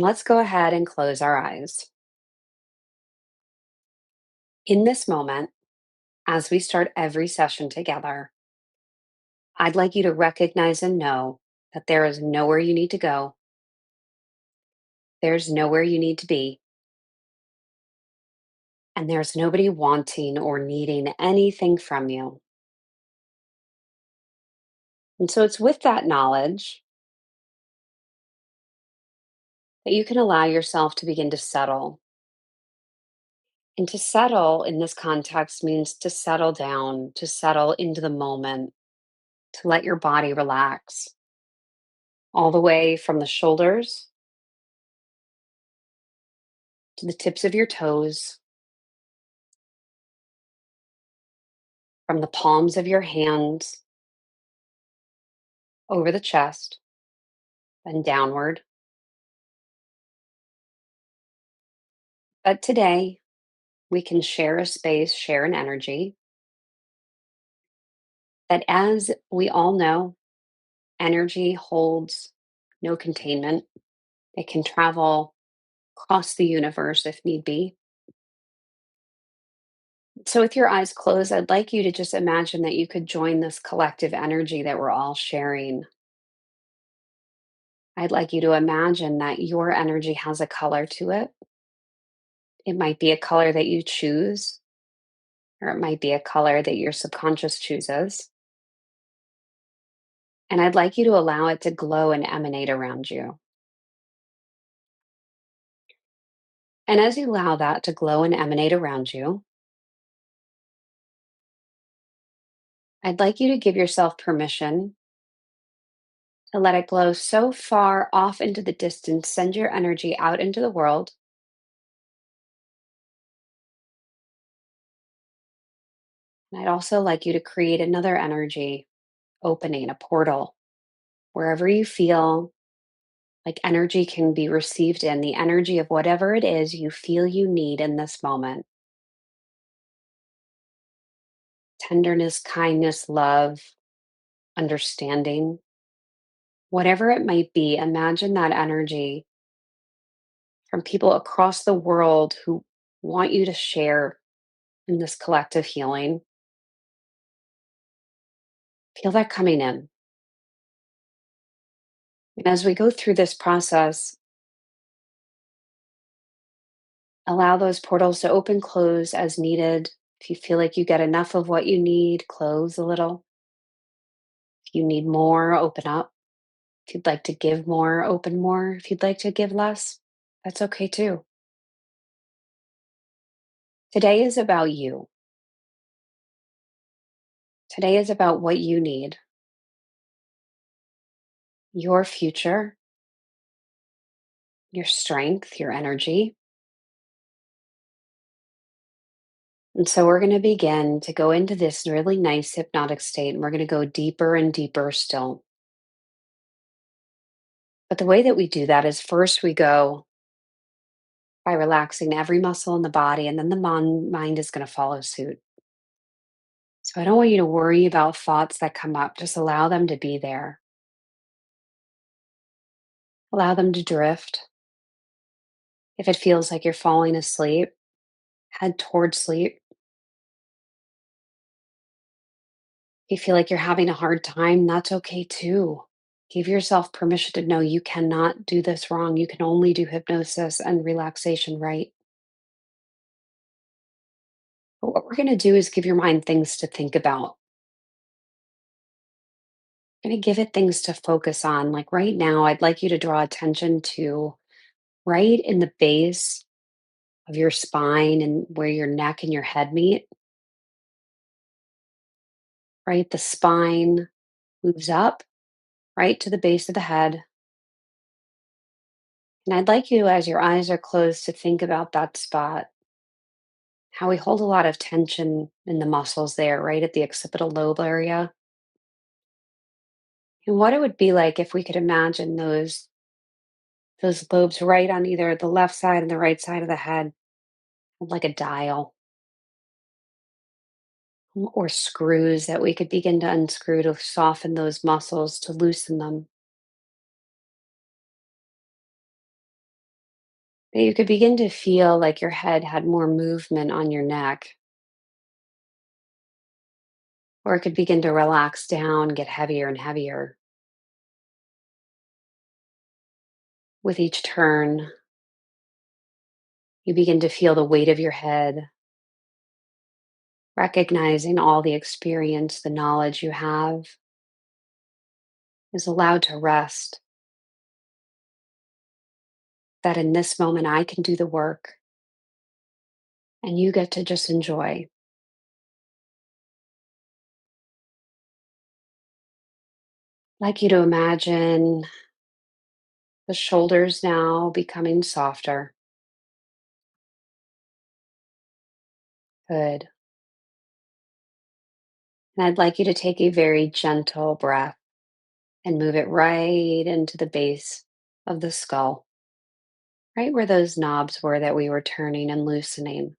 And let's go ahead and close our eyes. In this moment, as we start every session together, I'd like you to recognize and know that there is nowhere you need to go, there's nowhere you need to be, and there's nobody wanting or needing anything from you. And so it's with that knowledge that you can allow yourself to begin to settle. And to settle in this context means to settle down, to settle into the moment, to let your body relax all the way from the shoulders to the tips of your toes, from the palms of your hands over the chest and downward. But today, we can share a space, share an energy that, as we all know, energy holds no containment. It can travel across the universe if need be. So, with your eyes closed, I'd like you to just imagine that you could join this collective energy that we're all sharing. I'd like you to imagine that your energy has a color to it. It might be a color that you choose, or it might be a color that your subconscious chooses. And I'd like you to allow it to glow and emanate around you. And as you allow that to glow and emanate around you, I'd like you to give yourself permission to let it glow so far off into the distance, send your energy out into the world. And I'd also like you to create another energy opening, a portal, wherever you feel like energy can be received in, the energy of whatever it is you feel you need in this moment. Tenderness, kindness, love, understanding, whatever it might be, imagine that energy from people across the world who want you to share in this collective healing. Feel that coming in. And as we go through this process, allow those portals to open, close as needed. If you feel like you get enough of what you need, close a little. If you need more, open up. If you'd like to give more, open more. If you'd like to give less, that's okay too. Today is about you. Today is about what you need, your future, your strength, your energy. And so we're going to begin to go into this really nice hypnotic state, and we're going to go deeper and deeper still. But the way that we do that is first we go by relaxing every muscle in the body, and then the mind is going to follow suit. So I don't want you to worry about thoughts that come up, just allow them to be there, allow them to drift. If it feels like you're falling asleep, head towards sleep. If you feel like you're having a hard time, that's okay too. Give yourself permission to know you cannot do this wrong. You can only do hypnosis and relaxation right. But what we're going to do is give your mind things to think about. We're going to give it things to focus on. Like right now, I'd like you to draw attention to right in the base of your spine and where your neck and your head meet, right? The spine moves up right to the base of the head. And I'd like you, as your eyes are closed, to think about that spot, how we hold a lot of tension in the muscles there, right at the occipital lobe area. And what it would be like if we could imagine those lobes right on either the left side and the right side of the head, like a dial or screws that we could begin to unscrew to soften those muscles, to loosen them. that you could begin to feel like your head had more movement on your neck, or it could begin to relax down, get heavier and heavier. With each turn, you begin to feel the weight of your head, recognizing all the experience, the knowledge you have is allowed to rest. That in this moment, I can do the work and you get to just enjoy. I'd like you to imagine the shoulders now becoming softer. Good. And I'd like you to take a very gentle breath and move it right into the base of the skull, right where those knobs were that we were turning and loosening.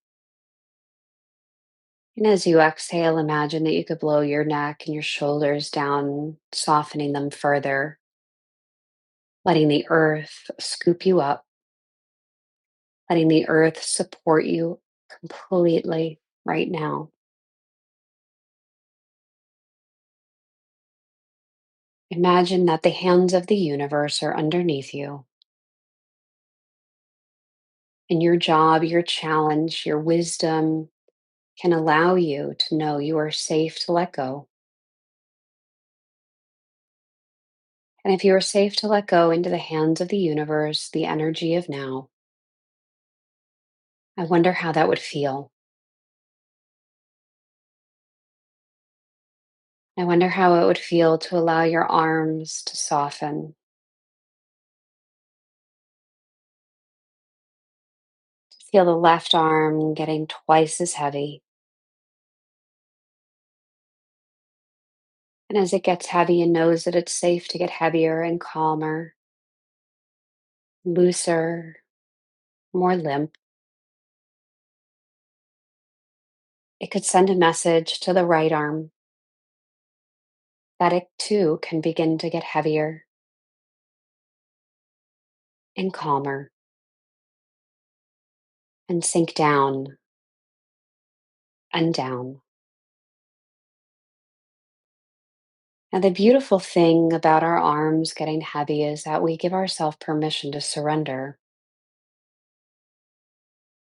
And as you exhale, imagine that you could blow your neck and your shoulders down, softening them further, letting the earth scoop you up, letting the earth support you completely right now. Imagine that the hands of the universe are underneath you, and your job, your challenge, your wisdom can allow you to know you are safe to let go. And if you are safe to let go into the hands of the universe, the energy of now, I wonder how that would feel. I wonder how it would feel to allow your arms to soften, to feel the left arm getting twice as heavy. And as it gets heavy and knows that it's safe to get heavier and calmer, looser, more limp, it could send a message to the right arm that it too can begin to get heavier and calmer and sink down and down. Now, the beautiful thing about our arms getting heavy is that we give ourselves permission to surrender.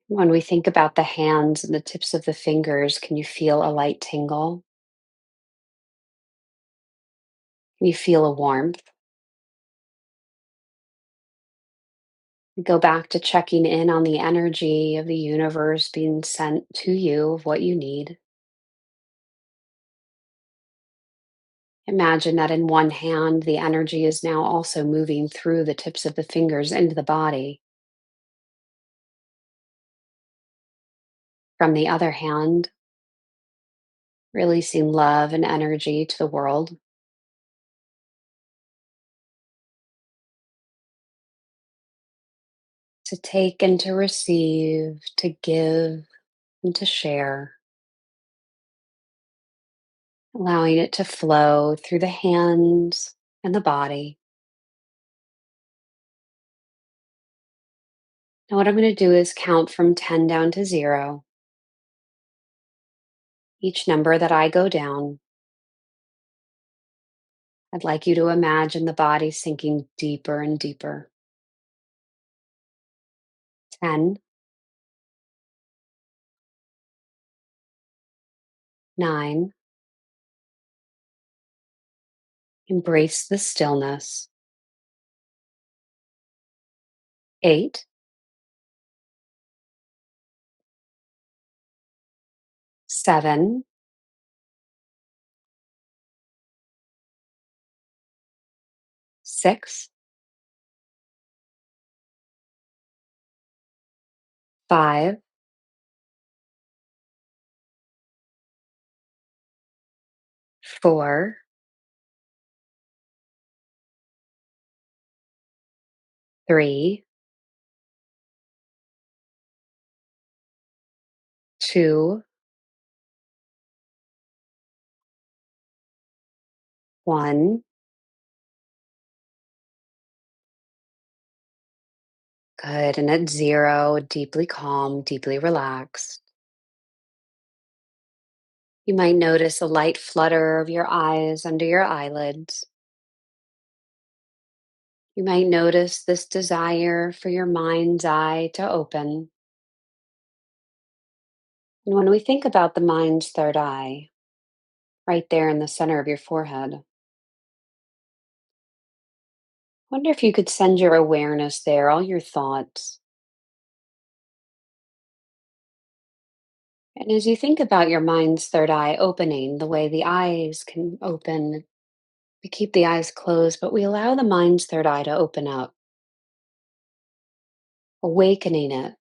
When we think about the hands and the tips of the fingers, can you feel a light tingle? Can you feel a warmth? We go back to checking in on the energy of the universe being sent to you of what you need. Imagine that in one hand, the energy is now also moving through the tips of the fingers into the body. From the other hand, releasing love and energy to the world. To take and to receive, to give and to share, allowing it to flow through the hands and the body. Now, what I'm going to do is count from 10 down to 0. Each number that I go down, I'd like you to imagine the body sinking deeper and deeper. 10, 9, embrace the stillness. 8, 7, 6, 5, 4, 3, 2, 1. Good. And at zero, deeply calm, deeply relaxed. You might notice a light flutter of your eyes under your eyelids. You might notice this desire for your mind's eye to open. And when we think about the mind's third eye, right there in the center of your forehead, wonder if you could send your awareness there, all your thoughts. And as you think about your mind's third eye opening, the way the eyes can open, we keep the eyes closed, but we allow the mind's third eye to open up, awakening it.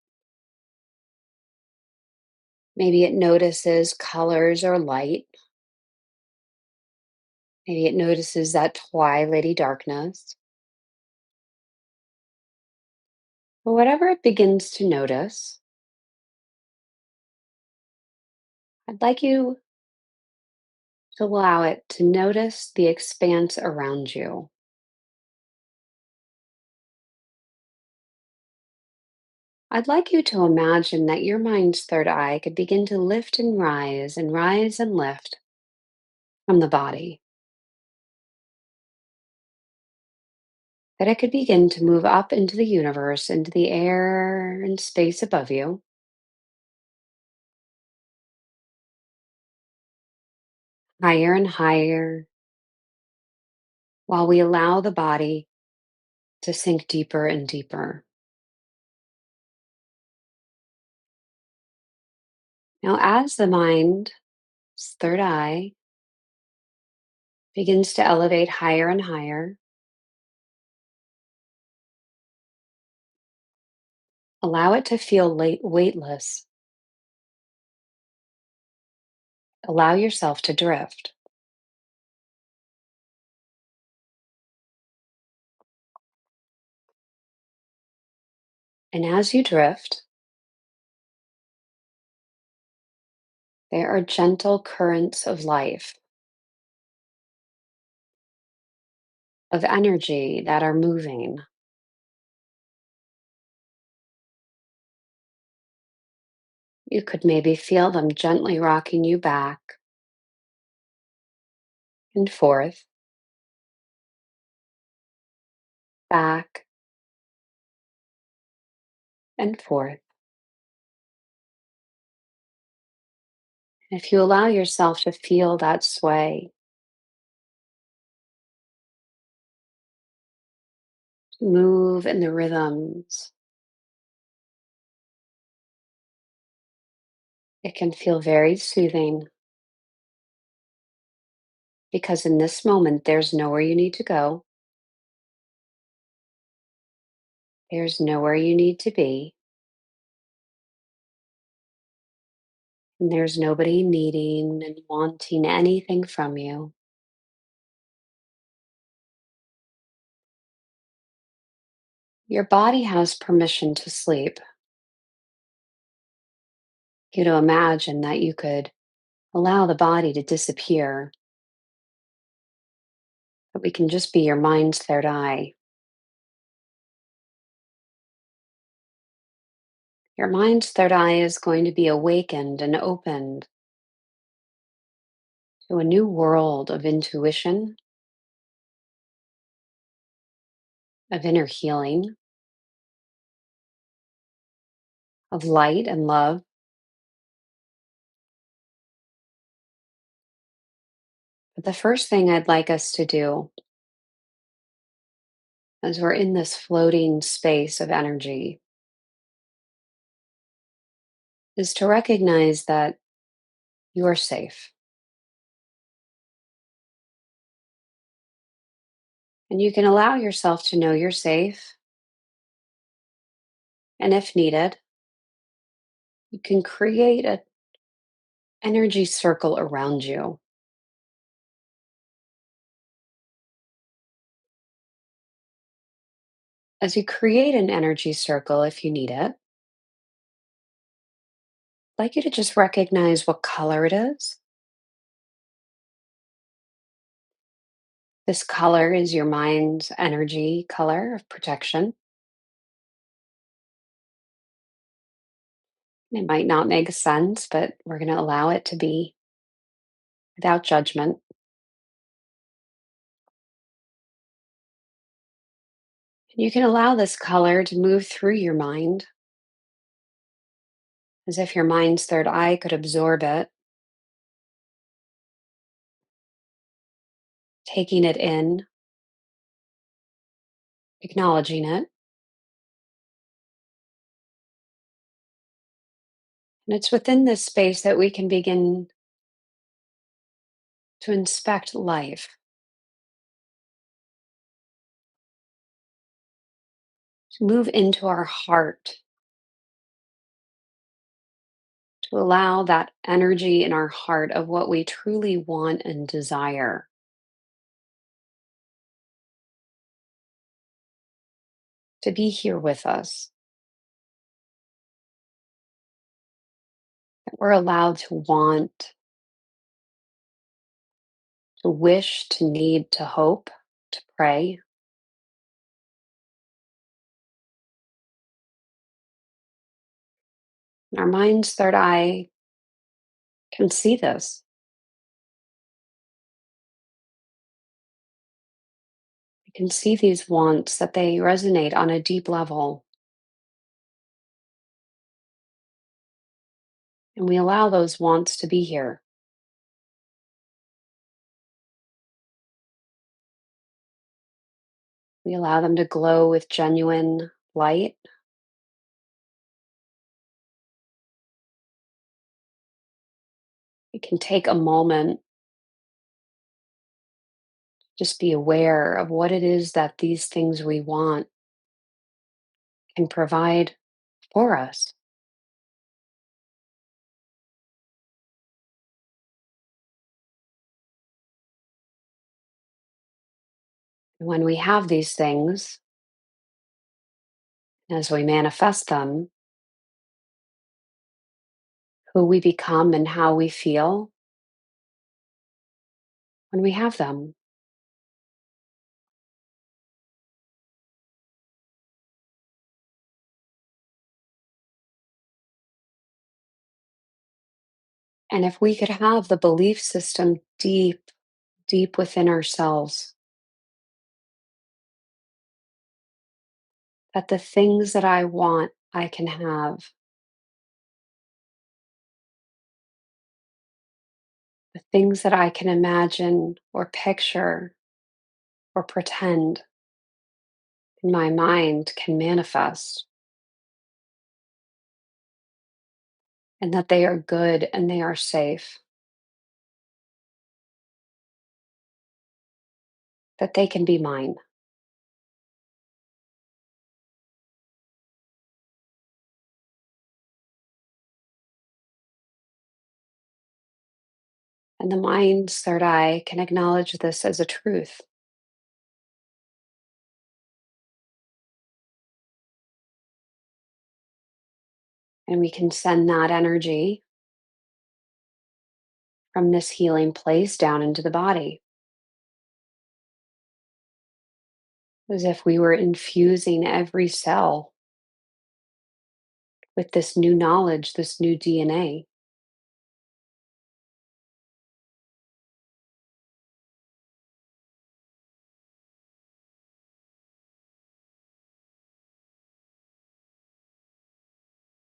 Maybe it notices colors or light. Maybe it notices that twilighty darkness. But whatever it begins to notice, I'd like you to allow it to notice the expanse around you. I'd like you to imagine that your mind's third eye could begin to lift and rise and lift from the body. That it could begin to move up into the universe, into the air and space above you, higher and higher, while we allow the body to sink deeper and deeper. Now, as the mind's third eye begins to elevate higher and higher, allow it to feel weightless. Allow yourself to drift. And as you drift, there are gentle currents of life, of energy that are moving. You could maybe feel them gently rocking you back and forth, back and forth. And if you allow yourself to feel that sway, move in the rhythms, it can feel very soothing because in this moment, there's nowhere you need to go. There's nowhere you need to be. And there's nobody needing and wanting anything from you. Your body has permission to sleep. You to imagine that you could allow the body to disappear, that we can just be your mind's third eye. Your mind's third eye is going to be awakened and opened to a new world of intuition, of inner healing, of light and love. But the first thing I'd like us to do as we're in this floating space of energy is to recognize that you're safe. And you can allow yourself to know you're safe. And if needed, you can create an energy circle around you. As you create an energy circle, if you need it, I'd like you to just recognize what color it is. This color is your mind's energy color of protection. It might not make sense, but we're going to allow it to be without judgment. You can allow this color to move through your mind as if your mind's third eye could absorb it, taking it in, acknowledging it. And it's within this space that we can begin to inspect life, to move into our heart, to allow that energy in our heart of what we truly want and desire to be here with us. That we're allowed to want, to wish, to need, to hope, to pray. And our mind's third eye can see this. We can see these wants that they resonate on a deep level. And we allow those wants to be here. We allow them to glow with genuine light. We can take a moment, just be aware of what it is that these things we want can provide for us. When we have these things, as we manifest them, who we become and how we feel when we have them. And if we could have the belief system deep, deep within ourselves, that the things that I want, I can have, the things that I can imagine or picture or pretend in my mind can manifest, and that they are good and they are safe, that they can be mine. And the mind's third eye can acknowledge this as a truth. And we can send that energy from this healing place down into the body, as if we were infusing every cell with this new knowledge, this new DNA.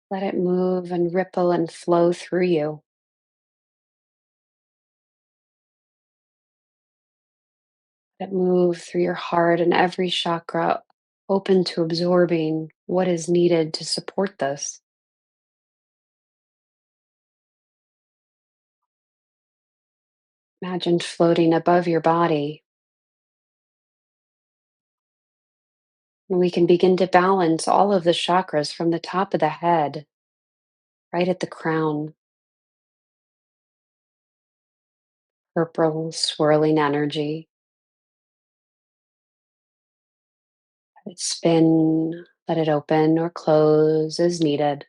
Let it move and ripple and flow through you. Let it move through your heart and every chakra, open to absorbing what is needed to support this. Imagine floating above your body. And we can begin to balance all of the chakras from the top of the head, right at the crown. Purple swirling energy. Let it spin, let it open or close as needed.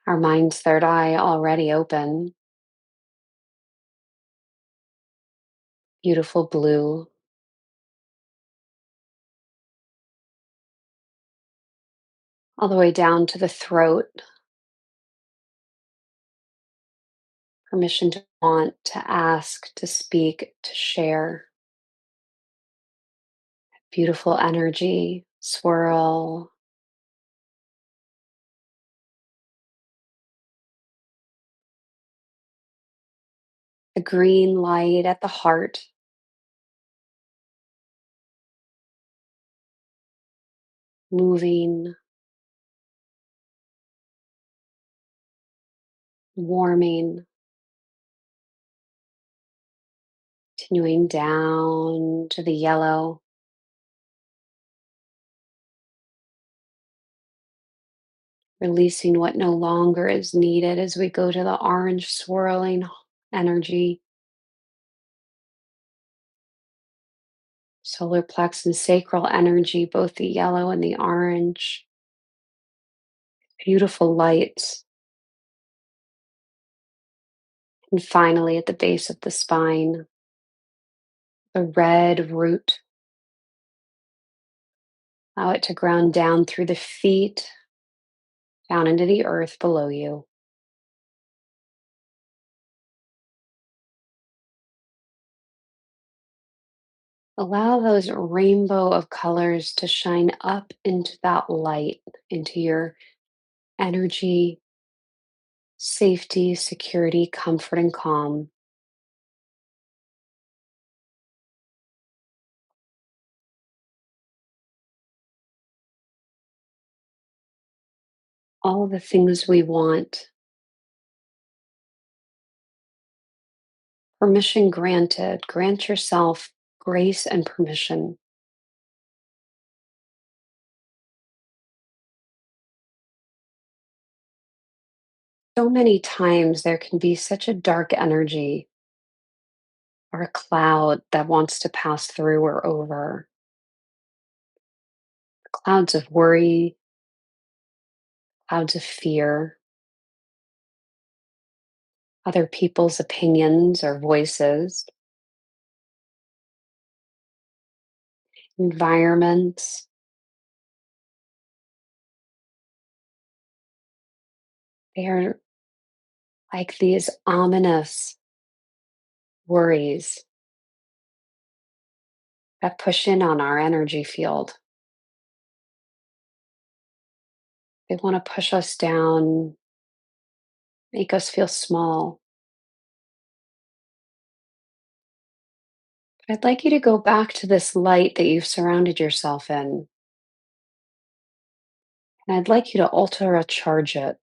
Our mind's third eye already open. Beautiful blue. all the way down to the throat. Permission to want, to ask, to speak, to share. Beautiful energy, swirl. The green light at the heart, moving, warming, continuing down to the yellow, releasing what no longer is needed as we go to the orange swirling energy, solar plex and sacral energy, both the yellow and the orange. Beautiful lights. And finally, at the base of the spine, the red root. Allow it to ground down through the feet, down into the earth below you. Allow those rainbow of colors to shine up into that light, into your energy, safety, security, comfort, and calm. All the things we want. Permission granted. Grant yourself grace and permission. So many times there can be such a dark energy or a cloud that wants to pass through or over. Clouds of worry, clouds of fear, other people's opinions or voices, environments. They are like these ominous worries that push in on our energy field. They want to push us down, make us feel small. But I'd like you to go back to this light that you've surrounded yourself in. And I'd like you to ultra charge it,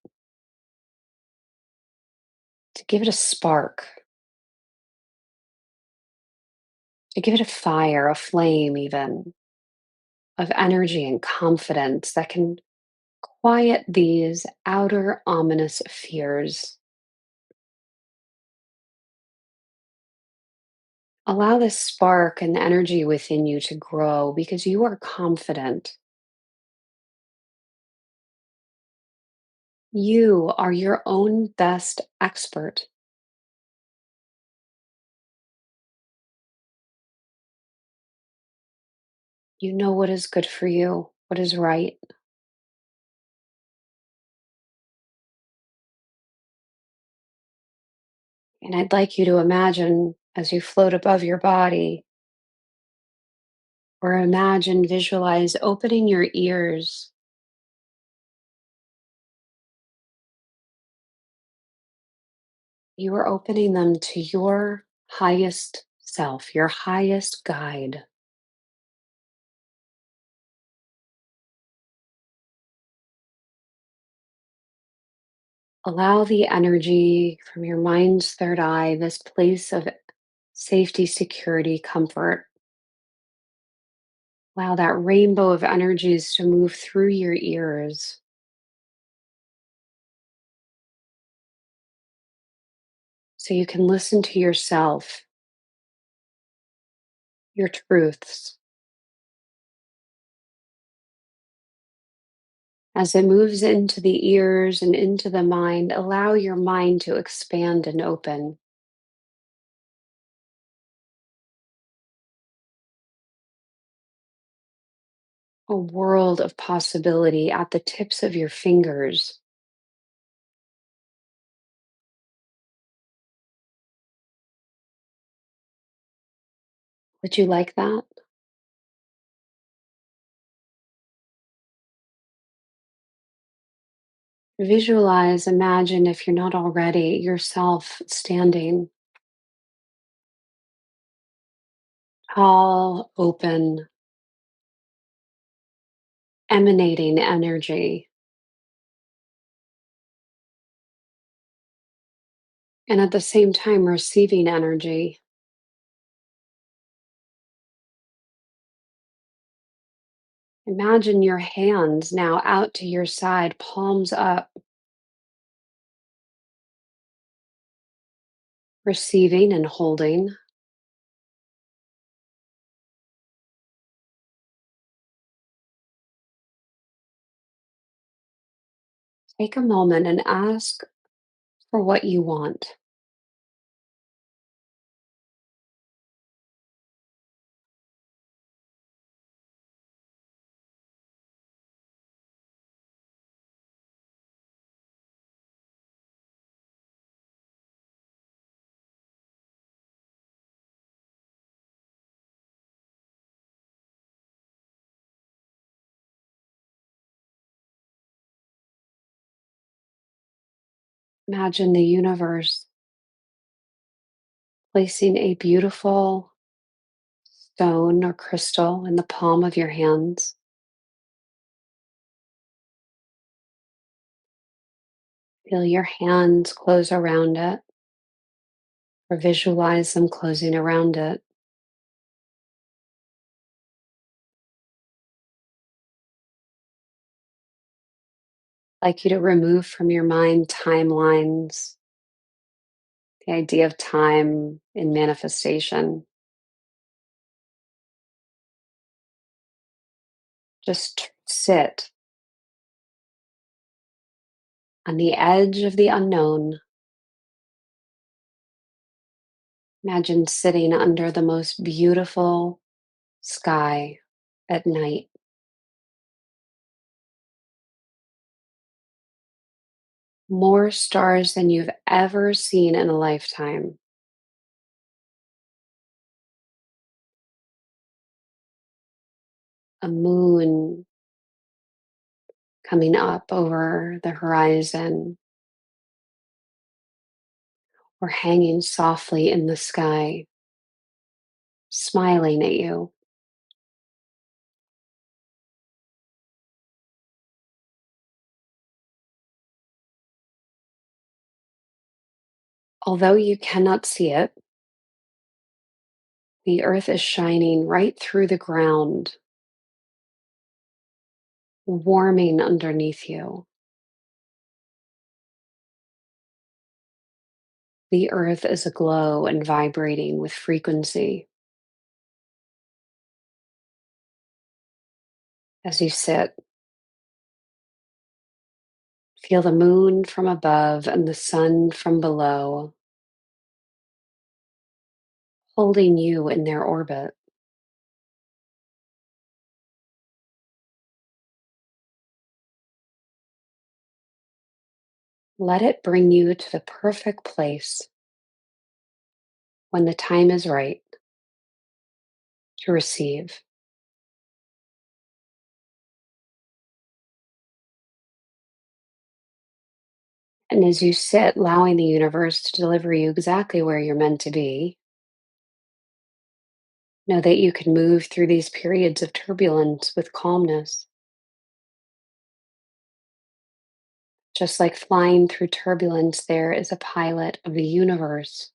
to give it a spark, to give it a fire, a flame, even of energy and confidence that can quiet these outer ominous fears. Allow this spark and energy within you to grow because you are confident. You are your own best expert. You know what is good for you, what is right. And I'd like you to imagine as you float above your body, or imagine, visualize opening your ears. You are opening them to your highest self, your highest guide. Allow the energy from your mind's third eye, this place of safety, security, comfort. Allow that rainbow of energies to move through your ears so you can listen to yourself, your truths. As it moves into the ears and into the mind, allow your mind to expand and open. a world of possibility at the tips of your fingers. Would you like that? Visualize, imagine if you're not already yourself standing tall, open, emanating energy, and at the same time receiving energy. Imagine your hands now out to your side, palms up, receiving and holding. Take a moment and ask for what you want. Imagine the universe placing a beautiful stone or crystal in the palm of your hands. Feel your hands close around it or visualize them closing around it. I'd like you to remove from your mind timelines, the idea of time in manifestation. Just sit on the edge of the unknown. Imagine sitting under the most beautiful sky at night. More stars than you've ever seen in a lifetime. A moon coming up over the horizon or hanging softly in the sky, smiling at you. Although you cannot see it, the earth is shining right through the ground, warming underneath you. The earth is aglow and vibrating with frequency. As you sit, feel the moon from above and the sun from below, holding you in their orbit. Let it bring you to the perfect place when the time is right to receive. And as you sit, allowing the universe to deliver you exactly where you're meant to be, know that you can move through these periods of turbulence with calmness, just like flying through turbulence. There is a pilot of the universe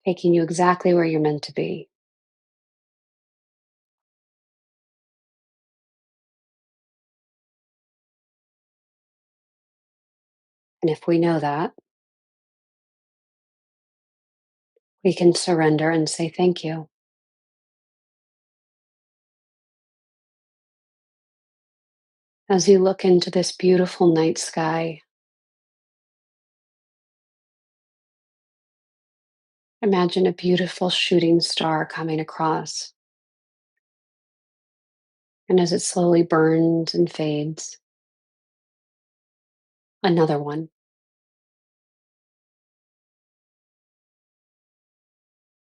taking you exactly where you're meant to be. And if we know that, we can surrender and say thank you. As you look into this beautiful night sky, Imagine a beautiful shooting star coming across. And as it slowly burns and fades, another one.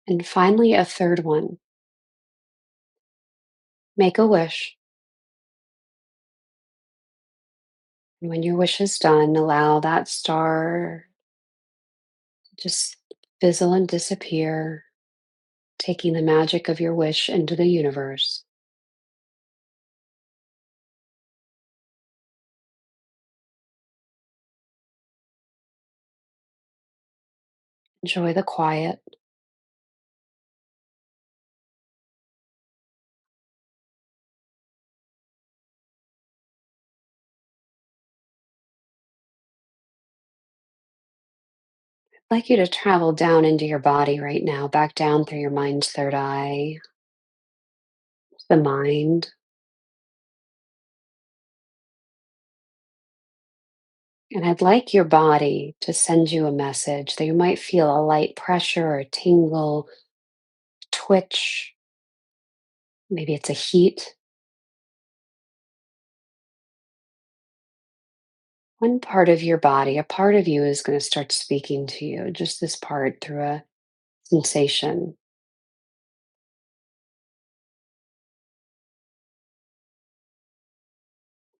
And finally, a third one. Make a wish. And when your wish is done, allow that star to just fizzle and disappear, taking the magic of your wish into the universe. Enjoy the quiet. I'd like you to travel down into your body right now, back down through your mind's third eye, the mind. And I'd like your body to send you a message that you might feel a light pressure or tingle, twitch. Maybe it's a heat. One part of your body, a part of you is going to start speaking to you, just this part through a sensation.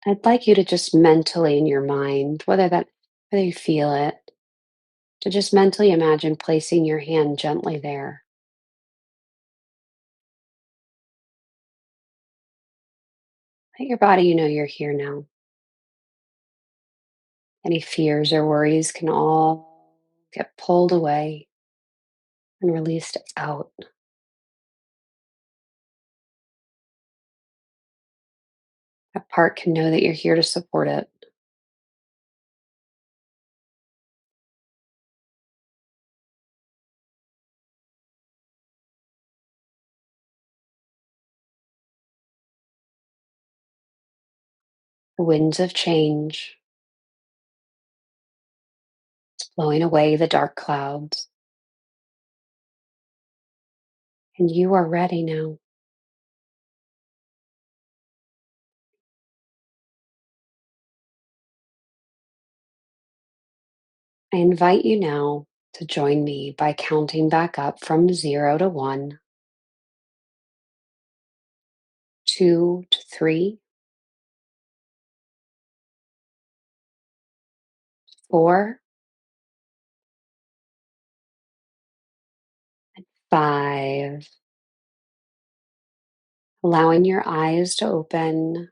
I'd like you to just mentally in your mind, whether you feel it, to just mentally imagine placing your hand gently there. Let your body know you're here now. Any fears or worries can all get pulled away and released out. That part can know that you're here to support it. The winds of change, blowing away the dark clouds. And you are ready now. I invite you now to join me by counting back up from 0 to 1, 2 to 3, 4, 5. Allowing your eyes to open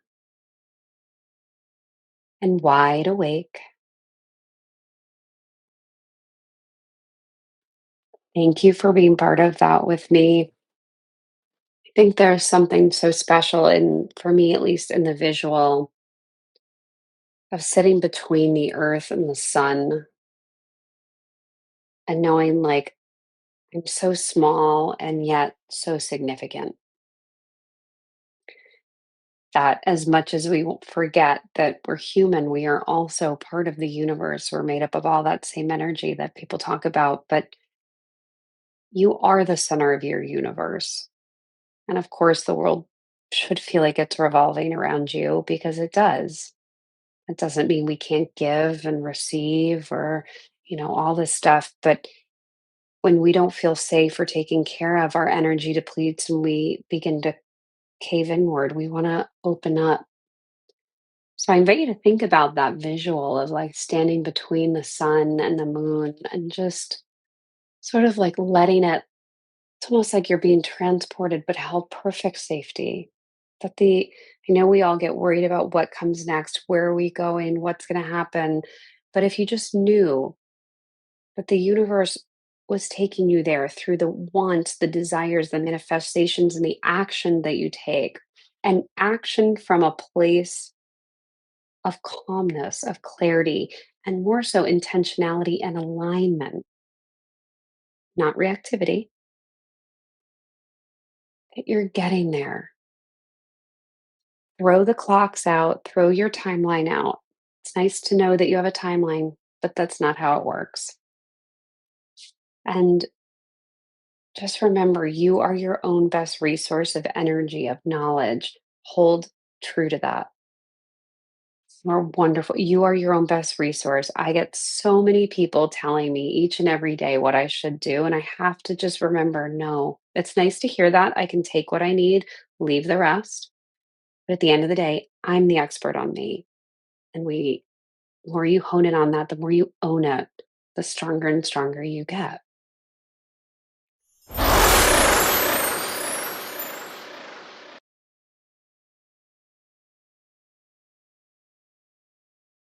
and wide awake. Thank you for being part of that with me. I think there's something so special in, for me at least, in the visual of sitting between the earth and the sun and knowing like I'm so small and yet so significant. That as much as we forget that we're human, we are also part of the universe. We're made up of all that same energy that people talk about, but you are the center of your universe. And of course, the world should feel like it's revolving around you because it does. It doesn't mean we can't give and receive or, all this stuff. But when we don't feel safe or taken care of, our energy depletes and we begin to cave inward. We want to open up. So I invite you to think about that visual of like standing between the sun and the moon and just sort of like letting it, it's almost like you're being transported, but held perfect safety. I know we all get worried about what comes next, where are we going, what's going to happen. But if you just knew that the universe was taking you there through the wants, the desires, the manifestations, and the action that you take, and action from a place of calmness, of clarity, and more so intentionality and alignment, not reactivity, that you're getting there. Throw the clocks out, throw your timeline out. It's nice to know that you have a timeline, but that's not how it works. And Just remember you are your own best resource of energy, of knowledge. Hold true to that. You're wonderful. You are your own best resource. I get so many people telling me each and every day what I should do. And I have to just remember no, it's nice to hear that. I can take what I need, leave the rest. But at the end of the day, I'm the expert on me. And the more you hone in on that, the more you own it, the stronger and stronger you get.